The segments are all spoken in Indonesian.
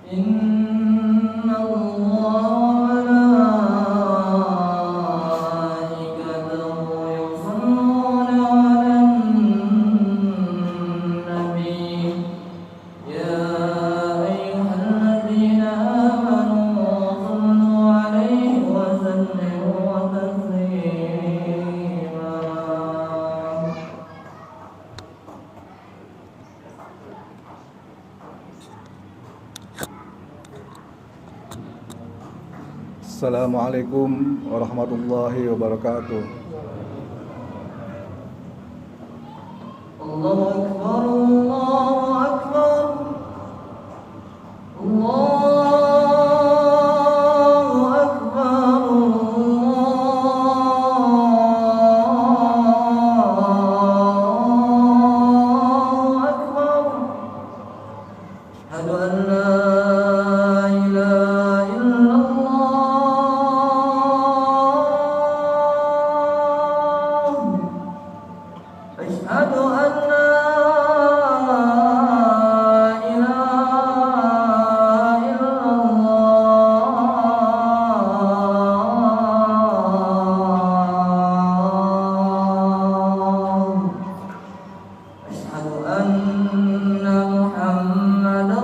إن الله وملائكته يصلون على النبي يا أيها الذين آمنوا صلوا عليه وسلموا تسليما. Assalamualaikum warahmatullahi wabarakatuh. Allahu Akbar, Allahu Akbar, Allahu Akbar, Allahu Akbar. Asyhadu an la ilaha illallah. Asyhadu an la ilaha illallah. Asyhadu anna Muhammadar Rasulullah. Asyhadu anna Muhammadar Rasulullah.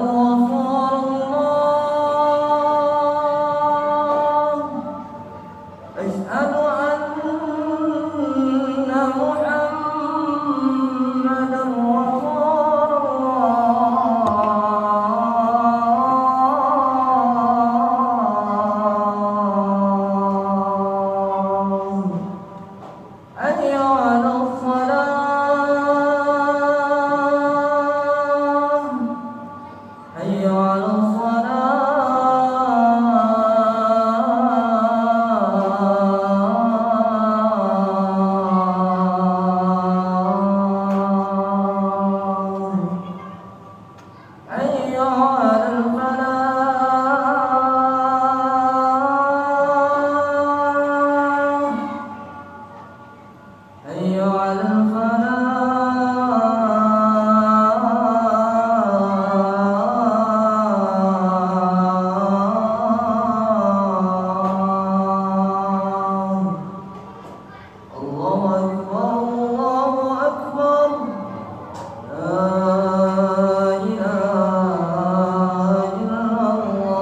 Hayya 'alas salah. Hayya 'alas salah. Hayya 'alal falah. Hayya 'alal falah. Allahu Akbar, Allahu Akbar. La ilaha illallah.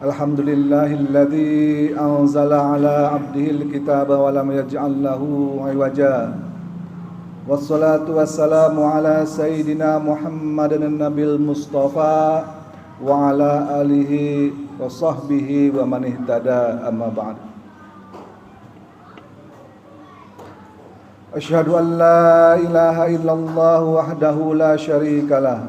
Alhamdulillahilladzi anzala ala abdihil kitaba wa lam yaj'al lahu 'iwaja. Wassalatu wassalamu ala sayyidina Muhammadin nabil mustafa wa ala alihi wa sahbihi wa man ihtada, amma ba'd. Asyhadu an la ilaha illallah wahdahu la syarikalah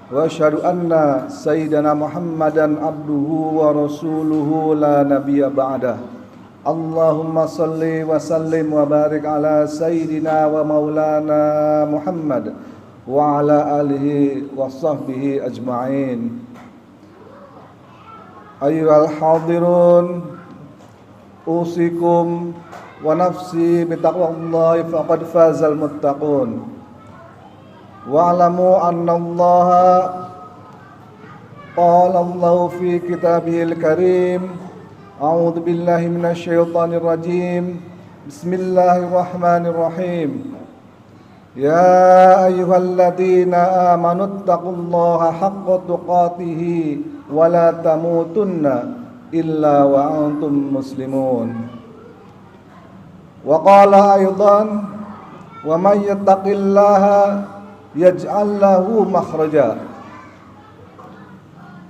wa asyhadu anna sayyidana Muhammadan abduhu wa rasuluhu la nabiyya ba'dah. Allahumma salli wa sallim wa barik ala sayyidina wa maulana Muhammad wa ala alihi wa sahbihi ajma'in. Ayyuhal hadirun, usikum wa nafsi bitaqwallahi faqad fazal muttaqun. Wa'lamu anna Allaha qala Allahu fi kitabihil karim. A'udzu billahi minasy syaithanir rajim. Bismillahirrahmanirrahim. Ya ayyuhalladzina amanu taqullaha haqqa tuqatih wa la tamutunna illa wa antum muslimun. Wa qala aidan wa may yattaqillaha yaj'al lahu makhraja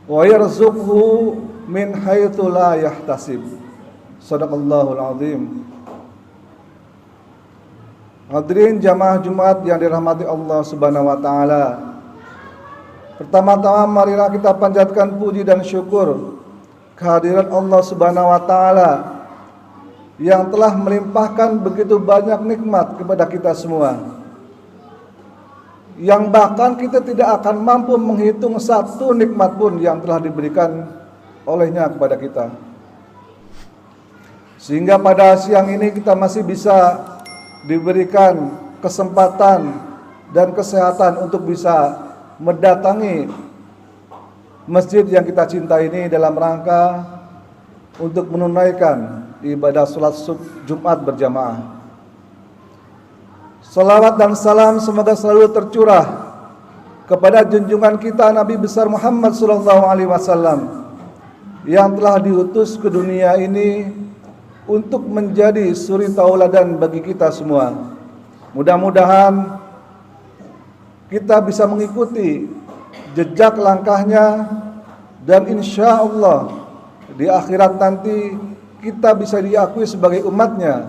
wa yarzuqhu min haitsu la yahtasib. Shadaqallahul azim. Hadirin jamaah Jumat yang dirahmati Allah Subhanahu wa taala. Pertama-tama marilah kita panjatkan puji dan syukur kehadiran Allah Subhanahu wa taala yang telah melimpahkan begitu banyak nikmat kepada kita semua, yang bahkan kita tidak akan mampu menghitung satu nikmat pun yang telah diberikan olehnya kepada kita. Sehingga pada siang ini kita masih bisa diberikan kesempatan dan kesehatan untuk bisa mendatangi masjid yang kita cintai ini dalam rangka untuk menunaikan ibadah sholat Jumat berjamaah. Salawat dan salam semoga selalu tercurah kepada junjungan kita Nabi besar Muhammad SAW yang telah diutus ke dunia ini untuk menjadi suri tauladan bagi kita semua. Mudah-mudahan kita bisa mengikuti jejak langkahnya, dan insya Allah di akhirat nanti kita bisa diakui sebagai umatnya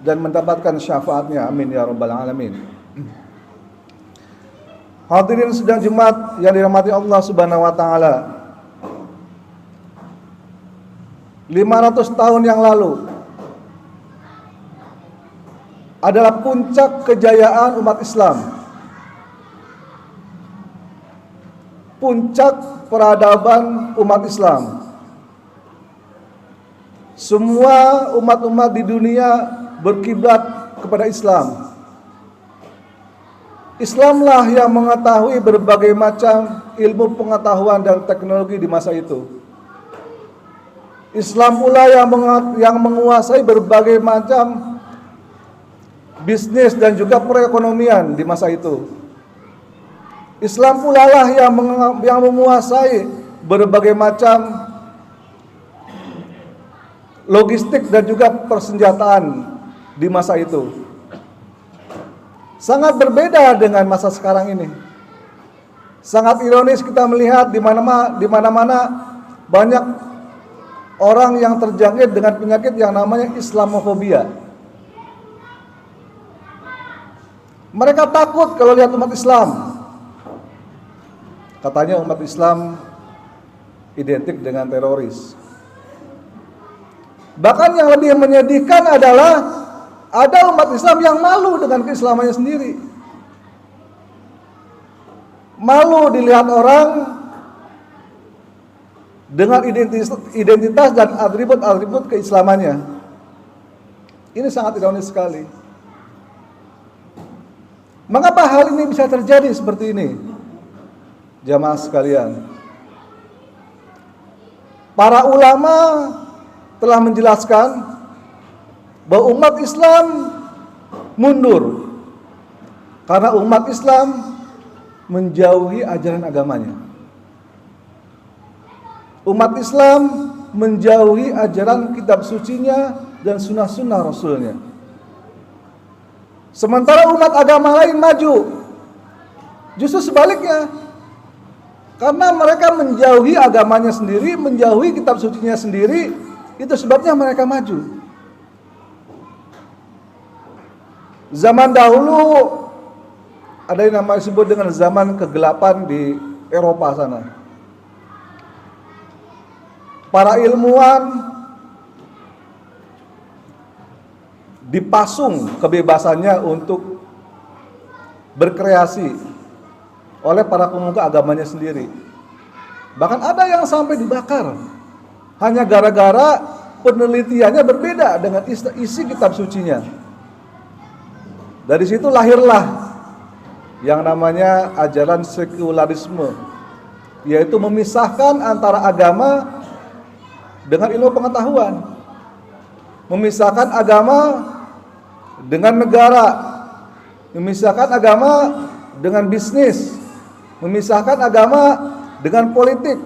dan mendapatkan syafaatnya. Amin ya rabbal alamin. Hadirin sidang Jumat yang dirahmati Allah Subhanahu wa taala. 500 tahun yang lalu adalah puncak kejayaan umat Islam. Puncak peradaban umat Islam. Semua umat-umat di dunia berkiblat kepada Islam. Islamlah yang mengetahui berbagai macam ilmu pengetahuan dan teknologi di masa itu. Islam pula yang menguasai berbagai macam bisnis dan juga perekonomian di masa itu. Islam pula lah yang menguasai berbagai macam logistik dan juga persenjataan di masa itu. Sangat berbeda dengan masa sekarang ini. Sangat ironis kita melihat di mana-mana banyak orang yang terjangkit dengan penyakit yang namanya Islamofobia. Mereka takut kalau lihat umat Islam. Katanya umat Islam identik dengan teroris. Bahkan yang lebih menyedihkan adalah ada umat Islam yang malu dengan keislamannya sendiri. Malu dilihat orang dengan identitas dan atribut-atribut keislamannya. Ini sangat ironis sekali. Mengapa hal ini bisa terjadi seperti ini? Jamaah sekalian, para ulama telah menjelaskan bahwa umat Islam mundur karena umat Islam menjauhi ajaran agamanya. Umat Islam menjauhi ajaran kitab sucinya dan sunnah-sunnah Rasulnya. Sementara umat agama lain maju. Justru sebaliknya, karena mereka menjauhi agamanya sendiri, menjauhi kitab sucinya sendiri, itu sebabnya mereka maju. Zaman dahulu ada yang namanya disebut dengan zaman kegelapan di Eropa sana. Para ilmuwan dipasung kebebasannya untuk berkreasi oleh para pemuka agamanya sendiri. Bahkan ada yang sampai dibakar hanya gara-gara penelitiannya berbeda dengan isi kitab sucinya. Dari situ lahirlah yang namanya ajaran sekularisme, yaitu memisahkan antara agama dengan ilmu pengetahuan, memisahkan agama dengan negara, memisahkan agama dengan bisnis, memisahkan agama dengan politik.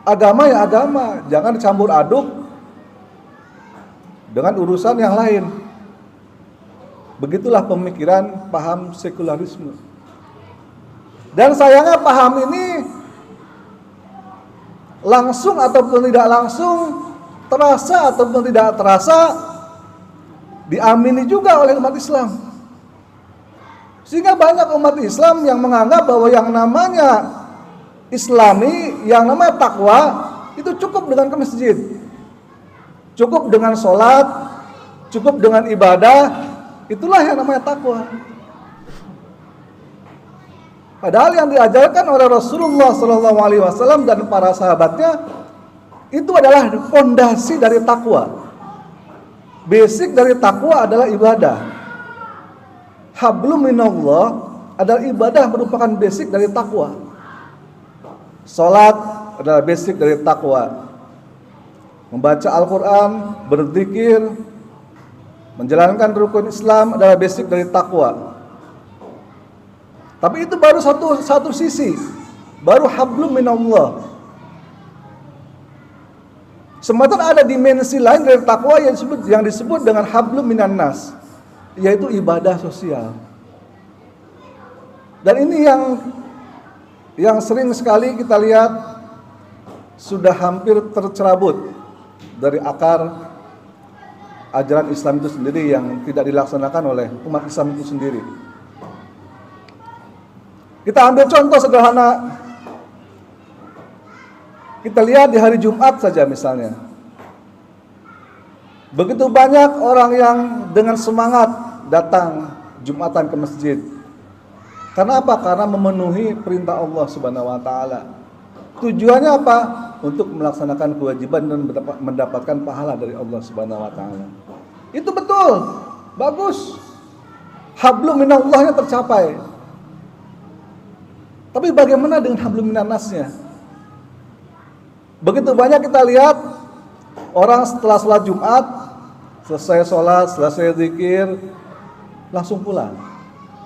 Agama ya agama, jangan campur aduk dengan urusan yang lain. Begitulah pemikiran paham sekularisme. Dan sayangnya paham ini langsung ataupun tidak langsung, terasa ataupun tidak terasa, diamini juga oleh umat Islam. Sehingga banyak umat Islam yang menganggap bahwa yang namanya Islami, yang namanya takwa, itu cukup dengan ke masjid. cukup dengan sholat, cukup dengan ibadah, itulah yang namanya takwa. Padahal yang diajarkan oleh Rasulullah SAW dan para sahabatnya itu adalah fondasi dari takwa. Basic dari takwa adalah ibadah. Hablum minallah adalah ibadah, merupakan basic dari takwa. Salat adalah basic dari takwa. Membaca Al-Quran, berzikir, menjalankan rukun Islam adalah basic dari takwa. Tapi itu baru satu sisi, baru hablum minallah. Sementara ada dimensi lain dari takwa yang disebut dengan hablum minan nas, yaitu ibadah sosial. Dan ini yang sering sekali kita lihat sudah hampir tercerabut dari akar ajaran Islam itu sendiri, yang tidak dilaksanakan oleh umat Islam itu sendiri. Kita ambil contoh sederhana. Kita lihat di hari Jumat saja misalnya. Begitu banyak orang yang dengan semangat datang Jumatan ke masjid. Karena apa? Karena memenuhi perintah Allah Subhanahu wa taala. Tujuannya apa? Untuk melaksanakan kewajiban dan mendapatkan pahala dari Allah Subhanahu wa taala. Itu betul. Bagus. Hablum minallahnya tercapai. Tapi bagaimana dengan hablum minan nasnya? Begitu banyak kita lihat orang setelah sholat Jumat, selesai sholat, selesai zikir, langsung pulang.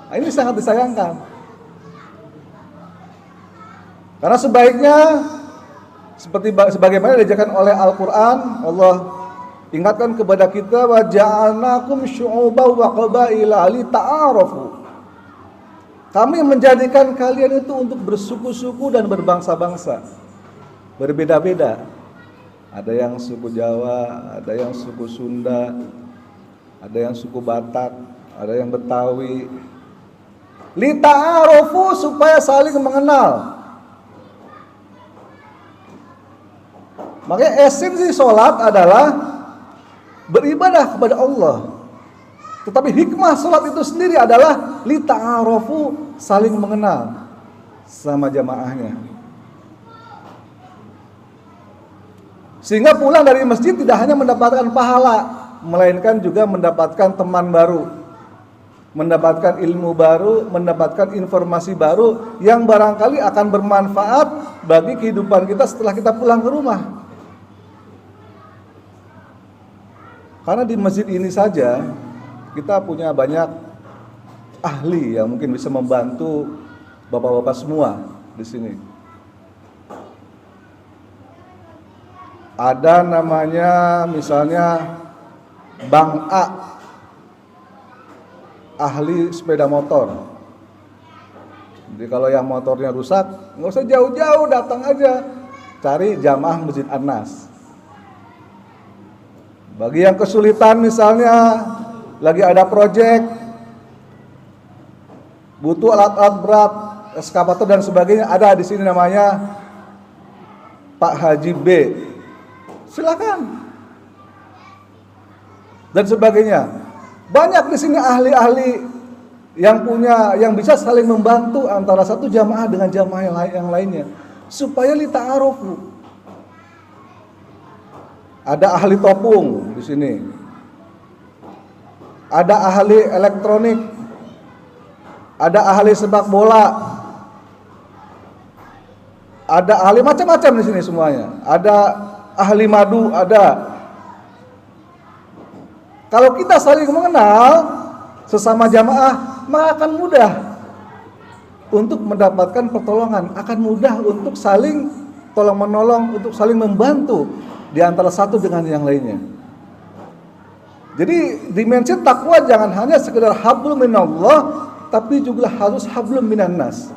Nah, ini sangat disayangkan. Karena sebaiknya sebagaimana diajarkan oleh Al-Quran, Allah ingatkan kepada kita, wa ja'alnakum syu'uban wa qabaila lita'arafu. Kami menjadikan kalian itu untuk bersuku-suku dan berbangsa-bangsa. Berbeda-beda. Ada yang suku Jawa, ada yang suku Sunda, ada yang suku Batak, ada yang Betawi. Lita'arufu, supaya saling mengenal. Makanya esensi sholat adalah beribadah kepada Allah. Tetapi hikmah sholat itu sendiri adalah lita'arufu, saling mengenal sama jamaahnya. Sehingga pulang dari masjid tidak hanya mendapatkan pahala, melainkan juga mendapatkan teman baru, mendapatkan ilmu baru, mendapatkan informasi baru yang barangkali akan bermanfaat bagi kehidupan kita setelah kita pulang ke rumah. Karena di masjid ini saja kita punya banyak ahli yang mungkin bisa membantu bapak-bapak semua di sini. Ada namanya misalnya Bang A, ahli sepeda motor. Jadi kalau yang motornya rusak, nggak usah jauh-jauh, datang aja cari jamaah Masjid An-Nas. Bagi yang kesulitan misalnya lagi ada proyek, butuh alat-alat berat, eskavator dan sebagainya, ada di sini namanya Pak Haji B. Silakan. Dan sebagainya. Banyak di sini ahli-ahli yang bisa saling membantu antara satu jamaah dengan jamaah yang lainnya supaya lita'arufu. Ada ahli topung di sini. Ada ahli elektronik. Ada ahli sepak bola. Ada ahli macam-macam di sini semuanya. Ada ahli madu, ada. Kalau kita saling mengenal sesama jamaah, maka akan mudah untuk mendapatkan pertolongan, akan mudah untuk saling tolong-menolong, untuk saling membantu di antara satu dengan yang lainnya. Jadi dimensi takwa jangan hanya sekedar hablum minallah, tapi juga harus hablum minan nas.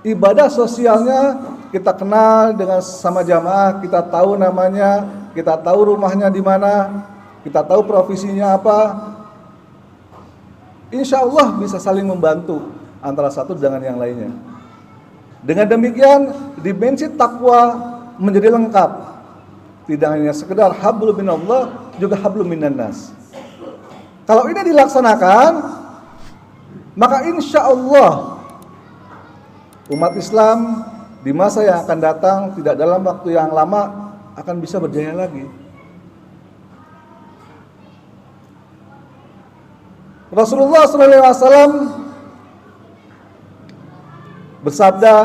Ibadah sosialnya kita kenal dengan sama jamaah, kita tahu namanya, kita tahu rumahnya di mana, kita tahu profesinya apa. Insya Allah bisa saling membantu antara satu dengan yang lainnya. Dengan demikian dimensi takwa menjadi lengkap. Tidak hanya sekedar hablum minallah, juga hablum minan nas. Kalau ini dilaksanakan, maka insya Allah umat Islam di masa yang akan datang, tidak dalam waktu yang lama, akan bisa berjaya lagi. Rasulullah SAW bersabda,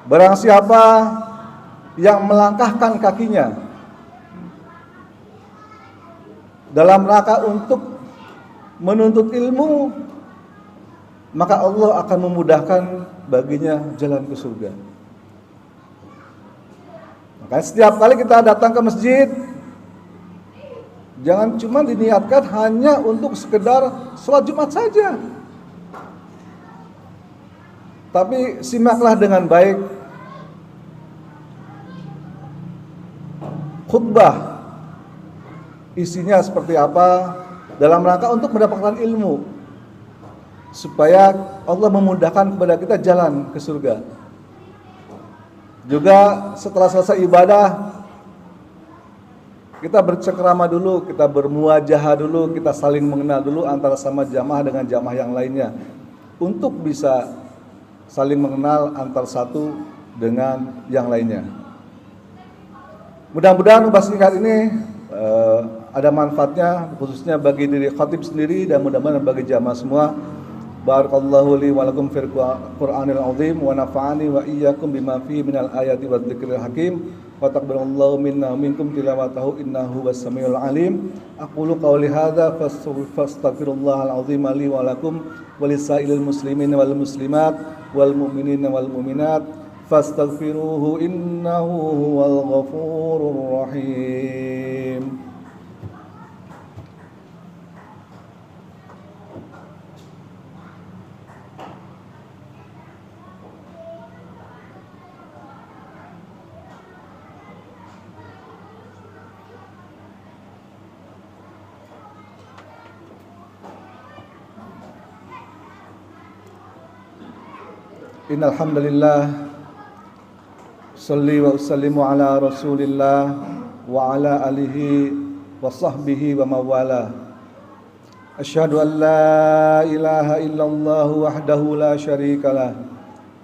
barang siapa yang melangkahkan kakinya dalam rangka untuk menuntut ilmu, maka Allah akan memudahkan baginya jalan ke surga. Maka setiap kali kita datang ke masjid, jangan cuma diniatkan hanya untuk sekedar sholat Jumat saja, tapi simaklah dengan baik khutbah, isinya seperti apa, dalam rangka untuk mendapatkan ilmu, supaya Allah memudahkan kepada kita jalan ke surga. Juga setelah selesai ibadah, kita bercengkrama dulu, kita bermuajahah dulu, kita saling mengenal dulu antara sama jamaah dengan jamaah yang lainnya, untuk bisa saling mengenal antar satu dengan yang lainnya. Mudah-mudahan bahas singkat ini ada manfaatnya, khususnya bagi diri khatib sendiri dan mudah-mudahan bagi jamaah semua. Barakallahu li wa lakum fil Qur'anil azim wa nafa'ani wa iyyakum bima fihi minal ayati wa dzikril hakim wa taqabbalallahu minna wa minkum tilawatahu innahu was-samiul alim. Aqulu qawli hadza fastaghfirullahal azim li wa lakum wa lisairil muslimin wal muslimat wal mu'minin wal mu'minat fastaghfiruhu innahu huwal ghafurur rahim. Innal hamdalillah shalli wa usallimu ala Rasulillah wa ala alihi wa sahbihi wa mawala. Asyhadu an la ilaha illallah wahdahu la syarikalah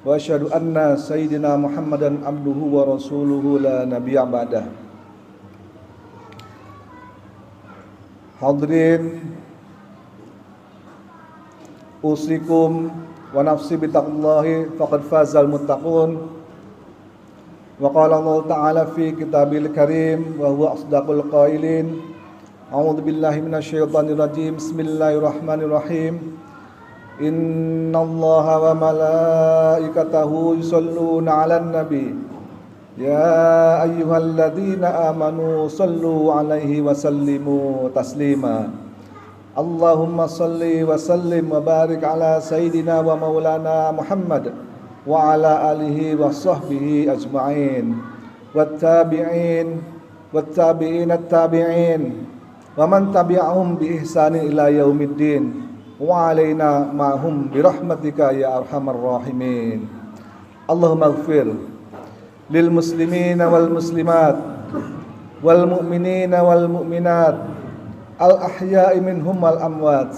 wa asyhadu anna sayyidina Muhammadan abduhu wa rasuluhu la nabiyya ba'dah. Hadirin, usikum wa nafsi bittaqullahi faqad fazal muttaqun. Wa qala Allah ta'ala fi kitabil karim wa huwa asdaqul qailin. A'udzu billahi minasyaitonir rajim. Bismillahirrahmanirrahim. Innallaha wa malaikatahu yusholluna 'alan nabi. Ya ayyuhalladzina amanu shallu 'alaihi wa sallimu taslima. Allahumma salli wa sallim wa barik ala sayyidina wa maulana Muhammad wa ala alihi wa sahbihi ajma'in wattabi'in wattabi'in at-tabi'in wa man tabi'ahum bi ihsanin ila yaumiddin wa alaina ma'hum bi rahmatika ya arhamar rahimin. Allahumma ighfir lil muslimina wal muslimat wal mu'minina wal mu'minat al-ahya'i minhum wal amwat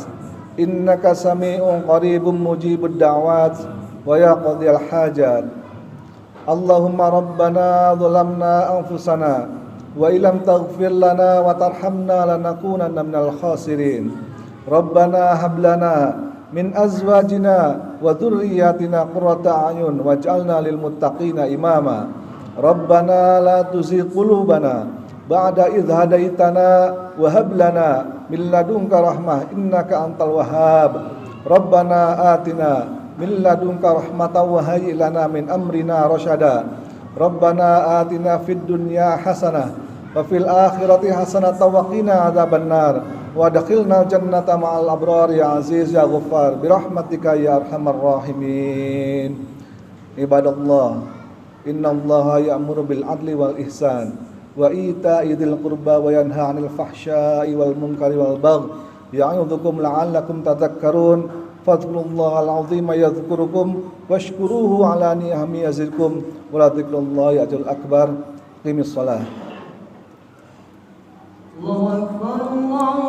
innaka sami'un qaribun mujibud da'wat wa yaqdil hajat. Allahumma rabbana zalamna anfusana wa illam taghfir lana wa tarhamna lanakunanna minal khasirin. Rabbana hab lana min azwajina wa dhurriyyatina qurrata a'yun waj'alna lil muttaqina imama. Rabbana la tuzigh qulubana ba'da idh hadaitana wa hab lana min ladunka rahmah innaka antal wahhab. Rabbana atina min ladunka rahmatan wa hayyi lana min amrina rasyada. Rabbana atina fid dunya hasanah wa fil akhirati hasanatan wa qina adzabannar wa adkhilna jannata ma'al abrar ya aziz ya ghaffar bi rahmatika ya arhamar rahimin. Ibadallah, innallaha ya'muru bil adli wal ihsan wa ita'i dzil qurba wa yanha 'anil fahsya'i wal munkari wal baghi ya'idzukum la'allakum tadhakkarun. fadhkurullahal azim yadhkurukum washkuruhu ala ni'ami yazidkum wa la dzikrullahi akbar. Qimis shalah. Allahu Akbar, Allahu